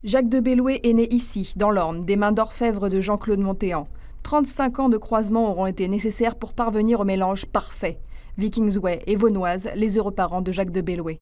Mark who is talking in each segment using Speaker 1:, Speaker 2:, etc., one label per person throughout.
Speaker 1: Jacques de Belloué est né ici, dans l'Orne, des mains d'orfèvre de Jean-Claude Montéan. 35 ans de croisement auront été nécessaires pour parvenir au mélange parfait. Vikingsway et Vaunoise, les heureux parents de Jacques de Belloué.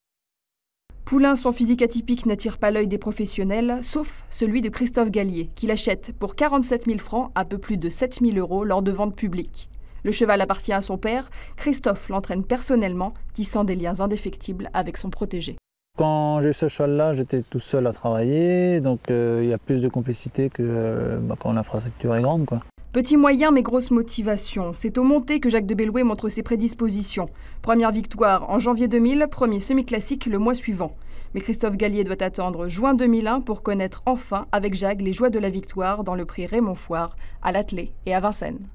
Speaker 1: Poulain, son physique atypique n'attire pas l'œil des professionnels, sauf celui de Christophe Gallier, qui l'achète pour 47 000 francs, un peu plus de 7 000 € lors de ventes publiques. Le cheval appartient à son père, Christophe l'entraîne personnellement, tissant des liens indéfectibles avec son protégé.
Speaker 2: Quand j'ai eu ce cheval-là, j'étais tout seul à travailler, donc il y a plus de complicité que quand l'infrastructure est grande, quoi.
Speaker 1: Petit moyen mais grosse motivation, c'est au monté que Jacques de Belloué montre ses prédispositions. Première victoire en janvier 2000, premier semi-classique le mois suivant. Mais Christophe Gallier doit attendre juin 2001 pour connaître enfin avec Jacques les joies de la victoire dans le prix Raymond Foire, à l'Attelé et à Vincennes.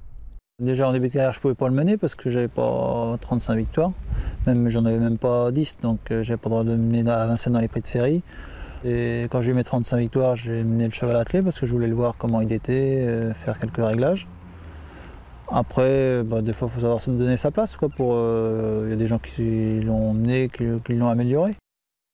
Speaker 2: Déjà en début de carrière, je ne pouvais pas le mener parce que j'avais pas 35 victoires, j'en avais même pas 10, donc j'avais pas le droit de me mener à Vincennes dans les prix de série. Et quand j'ai eu mes 35 victoires, j'ai mené le cheval à l'attelé parce que je voulais le voir comment il était, faire quelques réglages. Après, des fois, il faut savoir se donner sa place, quoi. Il y a des gens qui l'ont mené, qui l'ont amélioré.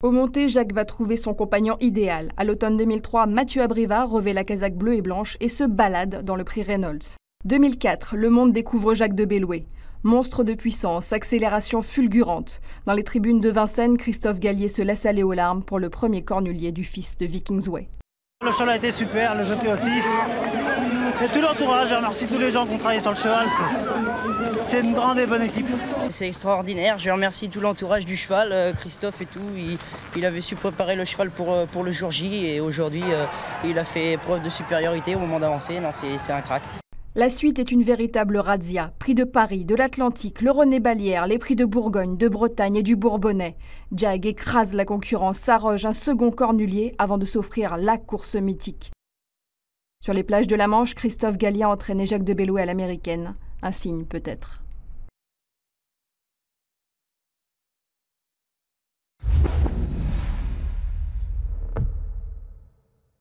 Speaker 1: Au monté, Jacques va trouver son compagnon idéal. À l'automne 2003, Mathieu Abrivard revêt la casaque bleue et blanche et se balade dans le prix Reynolds. 2004, le monde découvre Jacques de Belloué. Monstre de puissance, accélération fulgurante. Dans les tribunes de Vincennes, Christophe Gallier se laisse aller aux larmes pour le premier cornulier du fils de Vikingsway.
Speaker 3: Le cheval a été super, le jockey aussi. Et tout l'entourage, je remercie tous les gens qui ont travaillé sur le cheval. C'est une grande et bonne équipe.
Speaker 4: C'est extraordinaire, je remercie tout l'entourage du cheval, Christophe et tout. Il avait su préparer le cheval pour le jour J et aujourd'hui il a fait preuve de supériorité au moment d'avancer. Non, c'est un crack.
Speaker 1: La suite est une véritable razzia. Prix de Paris, de l'Atlantique, le René Balière, les prix de Bourgogne, de Bretagne et du Bourbonnais. Jag écrase la concurrence, s'arroge un second cornulier avant de s'offrir la course mythique. Sur les plages de la Manche, Christophe Gallier a entraîné Jacques de Belloué à l'américaine. Un signe peut-être.